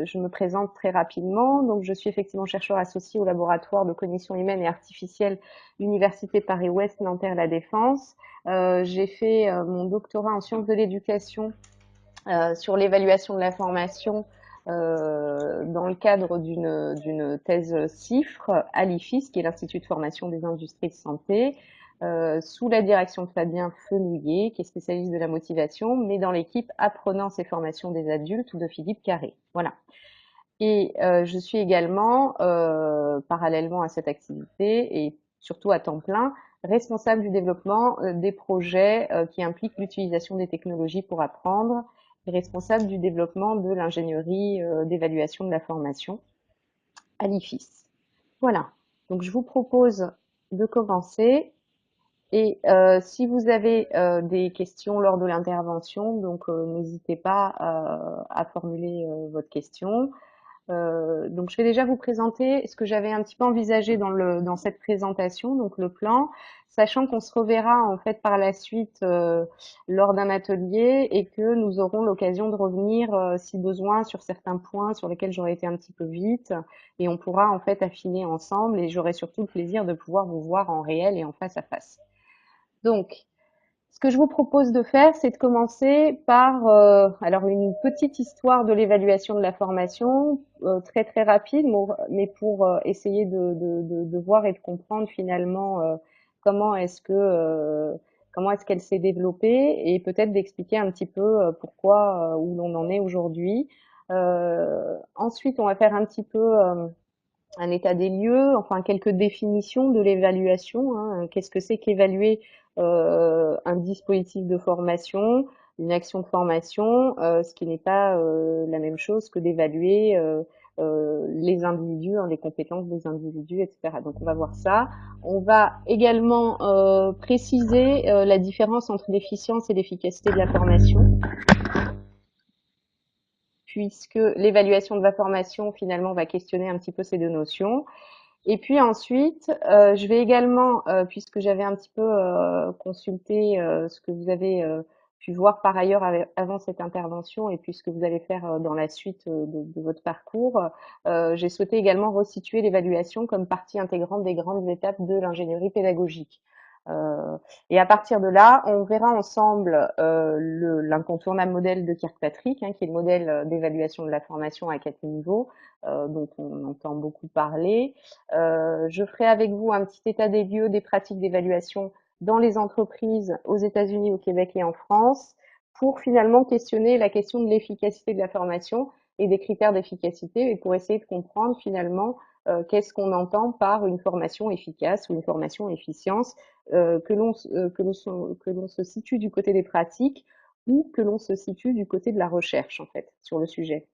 je me présente très rapidement. Donc, je suis effectivement chercheur associé au laboratoire de cognition humaine et artificielle, Université Paris-Ouest Nanterre-La Défense. J'ai fait mon doctorat en sciences de l'éducation sur l'évaluation de la formation dans le cadre d'une thèse CIFRE à l'IFIS, qui est l'Institut de formation des industries de santé, sous la direction de Fabien Fenouillet, qui est spécialiste de la motivation, mais dans l'équipe apprenance et formation des adultes ou de Philippe Carré. Voilà. Et je suis également, parallèlement à cette activité et surtout à temps plein, responsable du développement des projets qui impliquent l'utilisation des technologies pour apprendre et responsable du développement de l'ingénierie d'évaluation de la formation à l'IFIS. Voilà. Donc je vous propose de commencer. Et si vous avez des questions lors de l'intervention, donc n'hésitez pas à formuler votre question. Donc je vais déjà vous présenter ce que j'avais un petit peu envisagé dans cette présentation, donc le plan, sachant qu'on se reverra en fait par la suite lors d'un atelier et que nous aurons l'occasion de revenir si besoin sur certains points sur lesquels j'aurais été un petit peu vite et on pourra en fait affiner ensemble et j'aurai surtout le plaisir de pouvoir vous voir en réel et en face à face. Donc, ce que je vous propose de faire, c'est de commencer par alors une petite histoire de l'évaluation de la formation, très très rapide, mais pour essayer de voir et de comprendre finalement comment est-ce que comment est-ce qu'elle s'est développée et peut-être d'expliquer un petit peu pourquoi où l'on en est aujourd'hui. Ensuite, on va faire un petit peu un état des lieux, enfin quelques définitions de l'évaluation, hein. Qu'est-ce que c'est qu'évaluer un dispositif de formation, une action de formation, ce qui n'est pas la même chose que d'évaluer les individus, hein, les compétences des individus, etc. Donc on va voir ça. On va également préciser la différence entre l'efficience et l'efficacité de la formation, puisque l'évaluation de la formation finalement va questionner un petit peu ces deux notions. Et puis ensuite, je vais également, puisque j'avais un petit peu consulté ce que vous avez pu voir par ailleurs avant cette intervention et puis ce que vous allez faire dans la suite de votre parcours, j'ai souhaité également resituer l'évaluation comme partie intégrante des grandes étapes de l'ingénierie pédagogique. Euh, et à partir de là, on verra ensemble l'incontournable modèle de Kirkpatrick, hein, qui est le modèle d'évaluation de la formation à 4 niveaux, dont on entend beaucoup parler. Je ferai avec vous un petit état des lieux des pratiques d'évaluation dans les entreprises aux États-Unis, au Québec et en France, pour finalement questionner la question de l'efficacité de la formation et des critères d'efficacité, et pour essayer de comprendre finalement qu'est-ce qu'on entend par une formation efficace ou une formation efficience, que l'on se situe du côté des pratiques ou que l'on se situe du côté de la recherche en fait sur le sujet.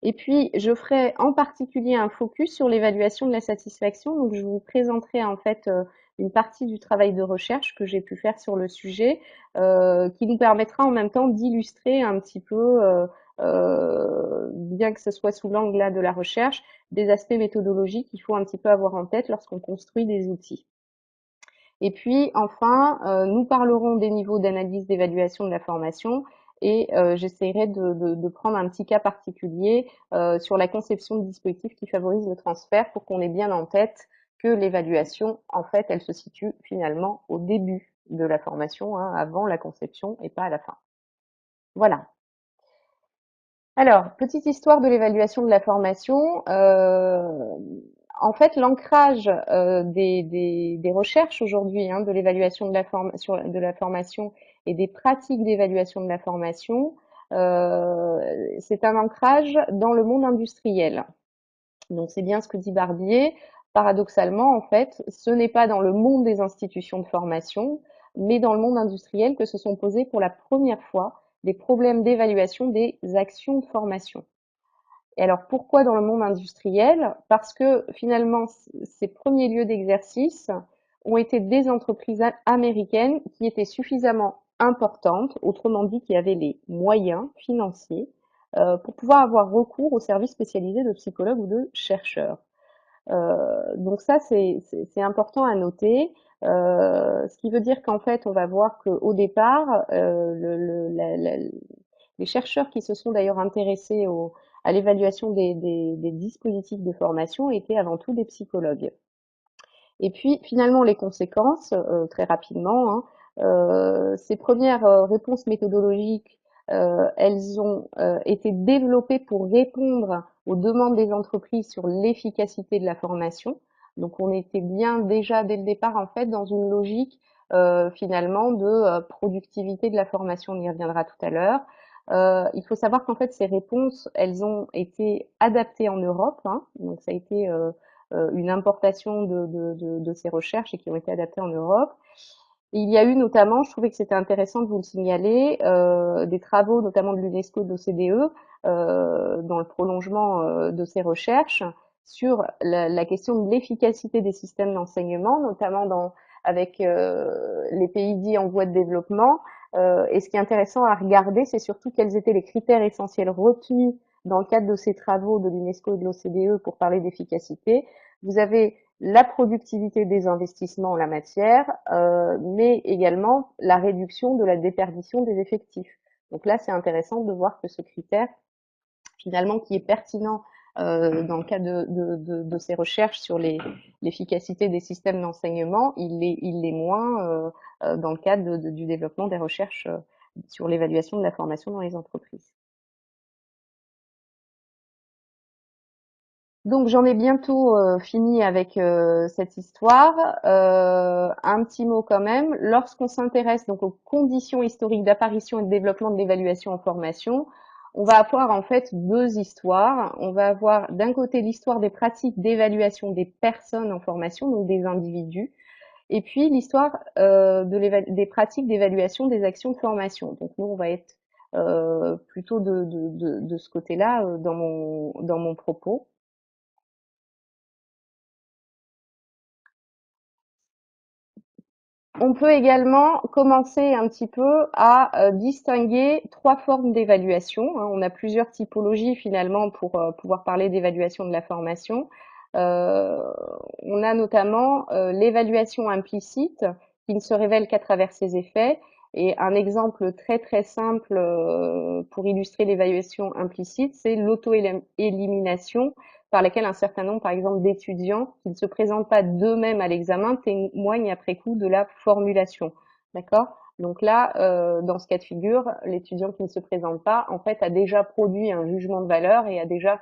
Et puis, je ferai en particulier un focus sur l'évaluation de la satisfaction. Donc, je vous présenterai en fait une partie du travail de recherche que j'ai pu faire sur le sujet, qui nous permettra en même temps d'illustrer un petit peu, bien que ce soit sous l'angle là de la recherche, des aspects méthodologiques qu'il faut un petit peu avoir en tête lorsqu'on construit des outils. Et puis enfin, nous parlerons des niveaux d'analyse d'évaluation de la formation et j'essaierai de prendre un petit cas particulier sur la conception de dispositifs qui favorisent le transfert pour qu'on ait bien en tête que l'évaluation, en fait, elle se situe finalement au début de la formation, hein, avant la conception et pas à la fin. Voilà. Alors, petite histoire de l'évaluation de la formation. En fait, l'ancrage des recherches aujourd'hui, hein, de l'évaluation de la formation et des pratiques d'évaluation de la formation, c'est un ancrage dans le monde industriel. Donc, c'est bien ce que dit Barbier. Paradoxalement, en fait, ce n'est pas dans le monde des institutions de formation, mais dans le monde industriel que se sont posés pour la première fois des problèmes d'évaluation des actions de formation. Et alors pourquoi dans le monde industriel? Parce que finalement, ces premiers lieux d'exercice ont été des entreprises américaines qui étaient suffisamment importantes, autrement dit qui avaient les moyens financiers pour pouvoir avoir recours aux services spécialisés de psychologues ou de chercheurs. Donc ça, c'est important à noter. Ce qui veut dire qu'en fait, on va voir qu'au départ, les chercheurs qui se sont d'ailleurs intéressés à l'évaluation des dispositifs de formation étaient avant tout des psychologues. Et puis finalement les conséquences, très rapidement, hein, ces premières réponses méthodologiques, elles ont été développées pour répondre aux demandes des entreprises sur l'efficacité de la formation. Donc on était bien déjà dès le départ en fait dans une logique finalement de productivité de la formation. On y reviendra tout à l'heure. Il faut savoir qu'en fait ces réponses, elles ont été adaptées en Europe, hein, donc ça a été une importation de ces recherches et qui ont été adaptées en Europe. Et il y a eu notamment, je trouvais que c'était intéressant de vous le signaler, des travaux notamment de l'UNESCO, de l'OCDE, dans le prolongement de ces recherches, sur la question de l'efficacité des systèmes d'enseignement, notamment avec les pays dits en voie de développement. Et ce qui est intéressant à regarder, c'est surtout quels étaient les critères essentiels retenus dans le cadre de ces travaux de l'UNESCO et de l'OCDE pour parler d'efficacité. Vous avez la productivité des investissements en la matière, mais également la réduction de la déperdition des effectifs. Donc là, c'est intéressant de voir que ce critère, finalement, qui est pertinent dans le cadre de ces recherches sur l'efficacité des systèmes d'enseignement, il l'est moins dans le cadre du développement des recherches sur l'évaluation de la formation dans les entreprises. Donc j'en ai bientôt fini avec cette histoire. Un petit mot quand même. Lorsqu'on s'intéresse donc aux conditions historiques d'apparition et de développement de l'évaluation en formation, on va avoir en fait deux histoires. On va avoir d'un côté l'histoire des pratiques d'évaluation des personnes en formation, donc des individus, et puis l'histoire des pratiques d'évaluation des actions de formation. Donc nous on va être plutôt de ce côté-là dans mon propos. On peut également commencer un petit peu à distinguer trois formes d'évaluation, hein. On a plusieurs typologies finalement pour pouvoir parler d'évaluation de la formation. Euh, on a notamment l'évaluation implicite qui ne se révèle qu'à travers ses effets. Et un exemple très très simple pour illustrer l'évaluation implicite, c'est l'auto-élimination par laquelle un certain nombre, par exemple, d'étudiants qui ne se présentent pas d'eux-mêmes à l'examen témoignent après coup de la formulation. D'accord? Donc là, dans ce cas de figure, l'étudiant qui ne se présente pas, en fait, a déjà produit un jugement de valeur et a déjà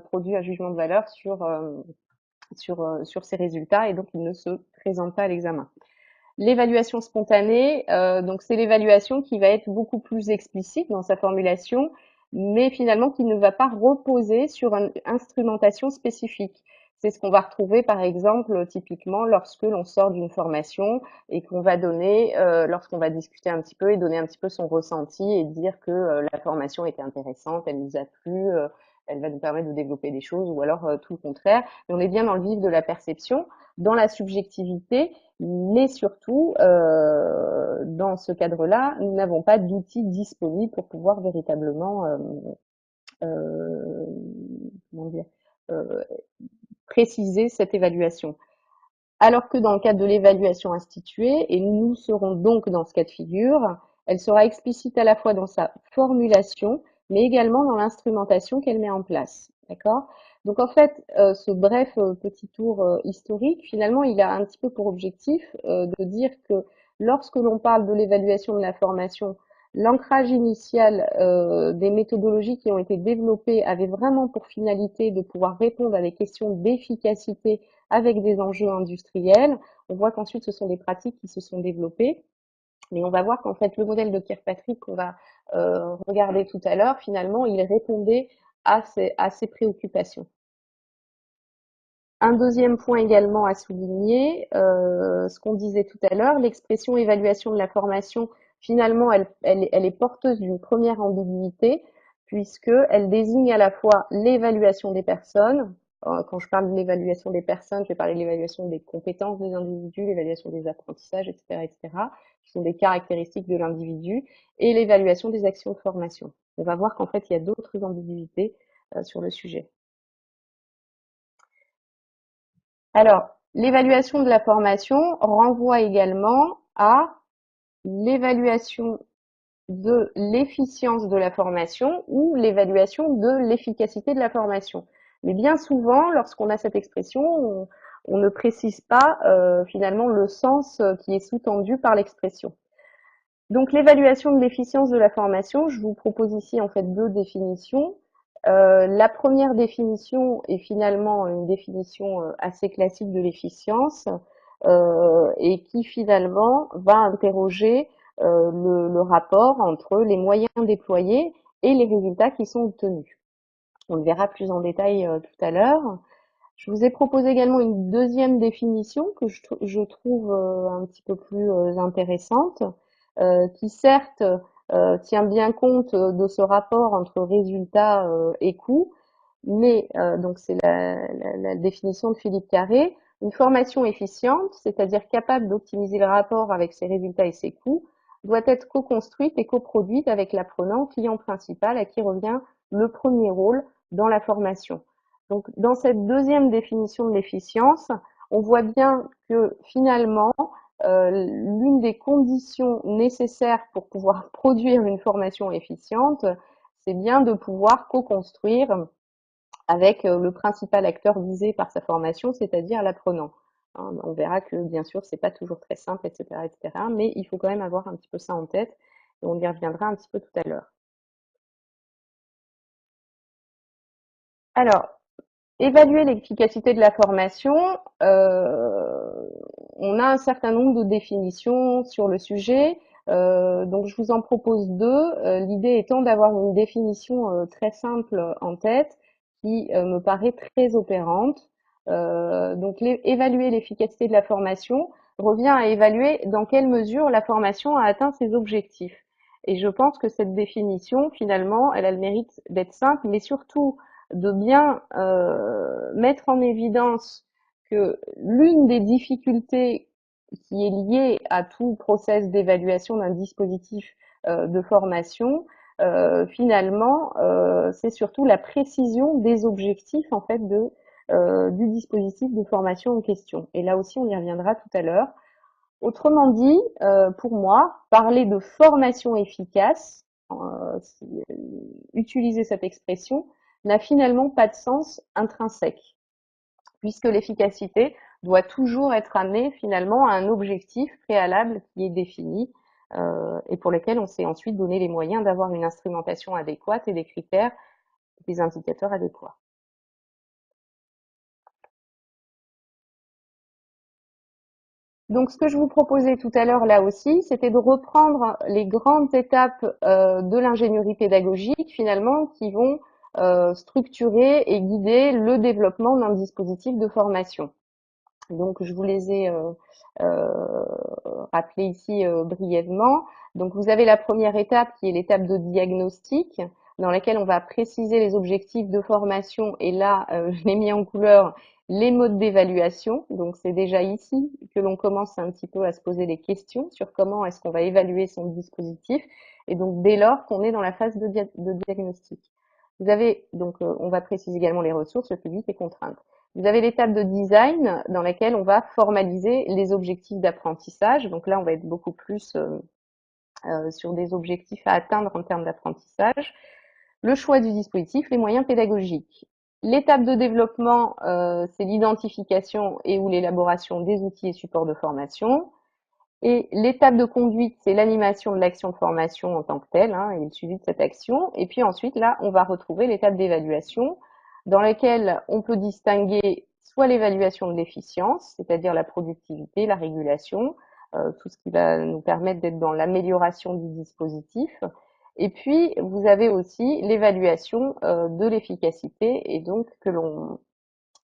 produit un jugement de valeur sur ses résultats et donc il ne se présente pas à l'examen. L'évaluation spontanée, donc c'est l'évaluation qui va être beaucoup plus explicite dans sa formulation, mais finalement qui ne va pas reposer sur une instrumentation spécifique. C'est ce qu'on va retrouver par exemple typiquement lorsque l'on sort d'une formation et qu'on va donner, lorsqu'on va discuter un petit peu et donner un petit peu son ressenti et dire que la formation était intéressante, elle nous a plu, elle va nous permettre de développer des choses ou alors tout le contraire. Mais on est bien dans le vif de la perception, dans la subjectivité, mais surtout, dans ce cadre-là, nous n'avons pas d'outils disponibles pour pouvoir véritablement, euh, comment dire, euh, préciser cette évaluation. Alors que dans le cadre de l'évaluation instituée, et nous serons donc dans ce cas de figure, elle sera explicite à la fois dans sa formulation, mais également dans l'instrumentation qu'elle met en place. D'accord? Donc en fait, ce bref petit tour historique, finalement, il a un petit peu pour objectif de dire que lorsque l'on parle de l'évaluation de la formation, l'ancrage initial des méthodologies qui ont été développées avait vraiment pour finalité de pouvoir répondre à des questions d'efficacité avec des enjeux industriels. On voit qu'ensuite, ce sont des pratiques qui se sont développées. Mais on va voir qu'en fait, le modèle de Kirkpatrick qu'on va regarder tout à l'heure, finalement, il répondait à ces préoccupations. Un deuxième point également à souligner, ce qu'on disait tout à l'heure, l'expression évaluation de la formation, finalement, elle est porteuse d'une première ambiguïté, puisqu'elle désigne à la fois l'évaluation des personnes. Quand je parle de l'évaluation des personnes, je vais parler de l'évaluation des compétences des individus, l'évaluation des apprentissages, etc., etc., qui sont des caractéristiques de l'individu, et l'évaluation des actions de formation. On va voir qu'en fait, il y a d'autres ambiguïtés sur le sujet. Alors, l'évaluation de la formation renvoie également à l'évaluation de l'efficience de la formation ou l'évaluation de l'efficacité de la formation. Mais bien souvent, lorsqu'on a cette expression, on ne précise pas finalement le sens qui est sous-tendu par l'expression. Donc l'évaluation de l'efficience de la formation, je vous propose ici en fait deux définitions. La première définition est finalement une définition assez classique de l'efficience et qui finalement va interroger le rapport entre les moyens déployés et les résultats qui sont obtenus. On le verra plus en détail tout à l'heure. Je vous ai proposé également une deuxième définition que je trouve un petit peu plus intéressante, qui certes tient bien compte de ce rapport entre résultat et coût, mais donc c'est la définition de Philippe Carré, une formation efficiente, c'est-à-dire capable d'optimiser le rapport avec ses résultats et ses coûts, doit être co-construite et coproduite avec l'apprenant, client principal, à qui revient le premier rôle dans la formation. Donc, dans cette deuxième définition de l'efficience, on voit bien que finalement, l'une des conditions nécessaires pour pouvoir produire une formation efficiente, c'est bien de pouvoir co-construire avec le principal acteur visé par sa formation, c'est-à-dire l'apprenant. Hein, on verra que bien sûr, c'est pas toujours très simple, etc., etc., mais il faut quand même avoir un petit peu ça en tête, et on y reviendra un petit peu tout à l'heure. Alors, évaluer l'efficacité de la formation, on a un certain nombre de définitions sur le sujet, donc je vous en propose deux. L'idée étant d'avoir une définition très simple en tête qui me paraît très opérante. Donc évaluer l'efficacité de la formation revient à évaluer dans quelle mesure la formation a atteint ses objectifs. Et je pense que cette définition, finalement, elle a le mérite d'être simple, mais surtout de bien mettre en évidence que l'une des difficultés qui est liée à tout process d'évaluation d'un dispositif de formation, finalement, c'est surtout la précision des objectifs en fait du dispositif de formation en question. Et là aussi, on y reviendra tout à l'heure. Autrement dit, pour moi, parler de formation efficace, utiliser cette expression, n'a finalement pas de sens intrinsèque, puisque l'efficacité doit toujours être amenée finalement à un objectif préalable qui est défini et pour lequel on s'est ensuite donné les moyens d'avoir une instrumentation adéquate et des critères, des indicateurs adéquats. Donc, ce que je vous proposais tout à l'heure là aussi, c'était de reprendre les grandes étapes de l'ingénierie pédagogique finalement qui vont structurer et guider le développement d'un dispositif de formation. Donc, je vous les ai rappelés ici brièvement. Donc, vous avez la première étape qui est l'étape de diagnostic, dans laquelle on va préciser les objectifs de formation. Et là, je l'ai mis en couleur, les modes d'évaluation. Donc, c'est déjà ici que l'on commence un petit peu à se poser des questions sur comment est-ce qu'on va évaluer son dispositif. Et donc, dès lors qu'on est dans la phase de diagnostic. Vous avez, donc, on va préciser également les ressources, le public et contraintes. Vous avez l'étape de design dans laquelle on va formaliser les objectifs d'apprentissage. Donc là, on va être beaucoup plus sur des objectifs à atteindre en termes d'apprentissage. Le choix du dispositif, les moyens pédagogiques. L'étape de développement, c'est l'identification et ou l'élaboration des outils et supports de formation. Et l'étape de conduite, c'est l'animation de l'action de formation en tant que telle, hein, et le suivi de cette action. Et puis ensuite, là, on va retrouver l'étape d'évaluation, dans laquelle on peut distinguer soit l'évaluation de l'efficience, c'est-à-dire la productivité, la régulation, tout ce qui va nous permettre d'être dans l'amélioration du dispositif. Et puis, vous avez aussi l'évaluation de l'efficacité, et donc que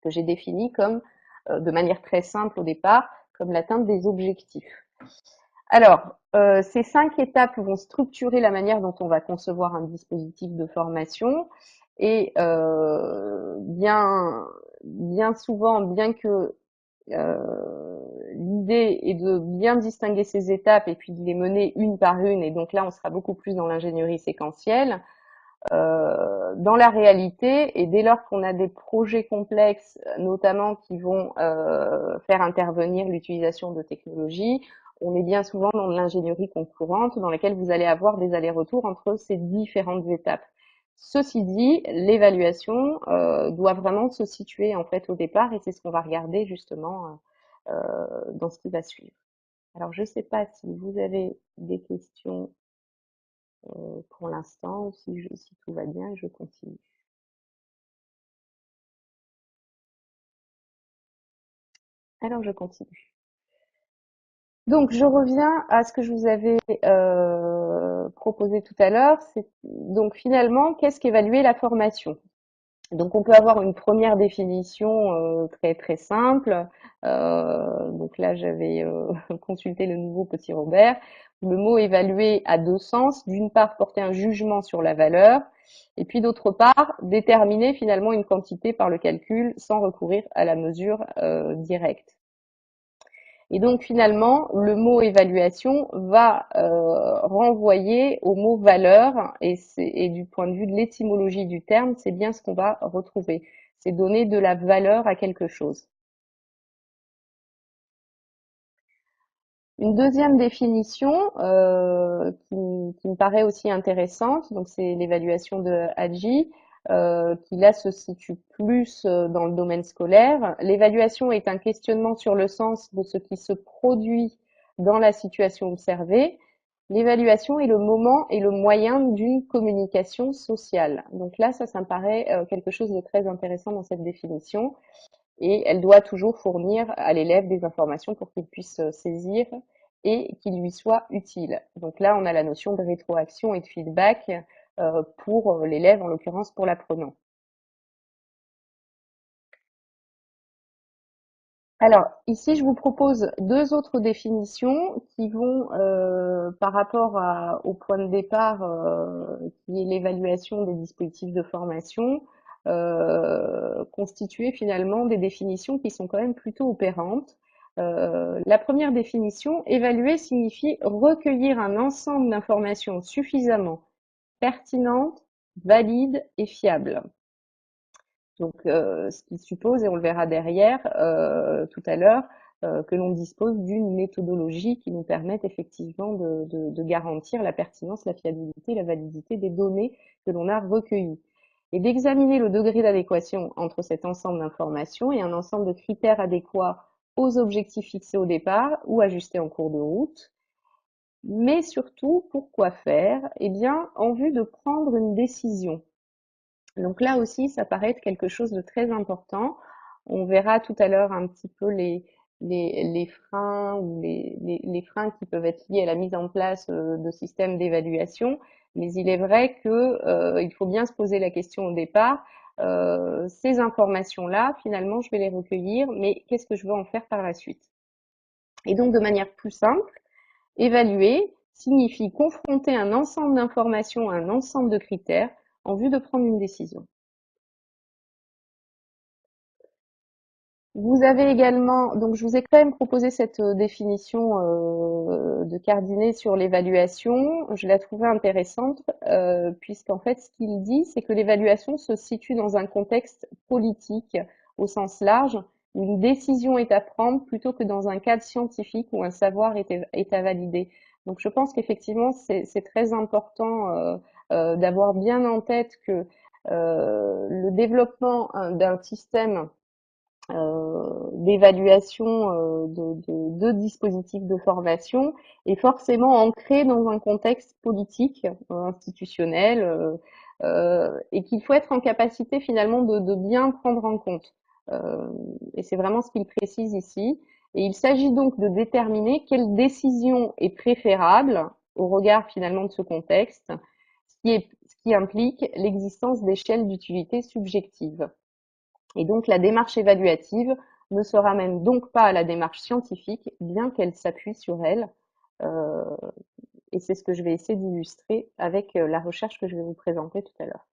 j'ai défini comme, de manière très simple au départ, comme l'atteinte des objectifs. Alors, ces 5 étapes vont structurer la manière dont on va concevoir un dispositif de formation et bien souvent, bien que l'idée est de bien distinguer ces étapes et puis de les mener une par une, et donc là, on sera beaucoup plus dans l'ingénierie séquentielle. Dans la réalité, et dès lors qu'on a des projets complexes, notamment qui vont faire intervenir l'utilisation de technologies, On est bien souvent dans de l'ingénierie concurrente dans laquelle vous allez avoir des allers-retours entre ces différentes étapes. Ceci dit, l'évaluation doit vraiment se situer en fait au départ et c'est ce qu'on va regarder justement dans ce qui va suivre. Alors, je ne sais pas si vous avez des questions pour l'instant ou si tout va bien, je continue. Alors, je continue. Donc, je reviens à ce que je vous avais proposé tout à l'heure. Donc, finalement, qu'est-ce qu'évaluer la formation? Donc, on peut avoir une première définition très très simple. Donc là, j'avais consulté le nouveau Petit Robert. Le mot évaluer a deux sens. D'une part, porter un jugement sur la valeur, et puis d'autre part, déterminer finalement une quantité par le calcul sans recourir à la mesure directe. Et donc finalement, le mot évaluation va renvoyer au mot valeur et du point de vue de l'étymologie du terme, c'est bien ce qu'on va retrouver. C'est donner de la valeur à quelque chose. Une deuxième définition qui me paraît aussi intéressante, donc c'est l'évaluation de Hadji, qui là se situe plus dans le domaine scolaire. L'évaluation est un questionnement sur le sens de ce qui se produit dans la situation observée. L'évaluation est le moment et le moyen d'une communication sociale. Donc là, ça me paraît quelque chose de très intéressant dans cette définition et elle doit toujours fournir à l'élève des informations pour qu'il puisse saisir et qu'il lui soit utile. Donc là, on a la notion de rétroaction et de feedback pour l'élève, en l'occurrence pour l'apprenant. Alors, ici, je vous propose deux autres définitions qui vont, par rapport au point de départ, qui est l'évaluation des dispositifs de formation, constituer finalement des définitions qui sont quand même plutôt opérantes. La première définition, évaluer signifie recueillir un ensemble d'informations suffisamment pertinentes, valides et fiables. Donc, ce qui suppose, et on le verra derrière tout à l'heure, que l'on dispose d'une méthodologie qui nous permette effectivement de garantir la pertinence, la fiabilité, la validité des données que l'on a recueillies. Et d'examiner le degré d'adéquation entre cet ensemble d'informations et un ensemble de critères adéquats aux objectifs fixés au départ ou ajustés en cours de route. Mais surtout, pourquoi faire? Eh bien, en vue de prendre une décision. Donc là aussi, ça paraît être quelque chose de très important. On verra tout à l'heure un petit peu les freins ou les freins qui peuvent être liés à la mise en place de systèmes d'évaluation. Mais il est vrai que il faut bien se poser la question au départ. Ces informations-là, finalement, je vais les recueillir, mais qu'est-ce que je veux en faire par la suite? Et donc, de manière plus simple, évaluer signifie confronter un ensemble d'informations à un ensemble de critères en vue de prendre une décision. Vous avez également, donc je vous ai quand même proposé cette définition de Cardinet sur l'évaluation. Je la trouvais intéressante puisqu'en fait, ce qu'il dit, c'est que l'évaluation se situe dans un contexte politique au sens large. Une décision est à prendre plutôt que dans un cadre scientifique où un savoir est à valider. Donc, je pense qu'effectivement, c'est très important d'avoir bien en tête que le développement d'un système d'évaluation de dispositifs de formation est forcément ancré dans un contexte politique, institutionnel, et qu'il faut être en capacité finalement de bien prendre en compte. Et c'est vraiment ce qu'il précise ici. Et il s'agit donc de déterminer quelle décision est préférable au regard finalement de ce contexte, ce qui implique l'existence d'échelles d'utilité subjectives. Et donc la démarche évaluative ne se ramène donc pas à la démarche scientifique, bien qu'elle s'appuie sur elle. Euh, et c'est ce que je vais essayer d'illustrer avec la recherche que je vais vous présenter tout à l'heure.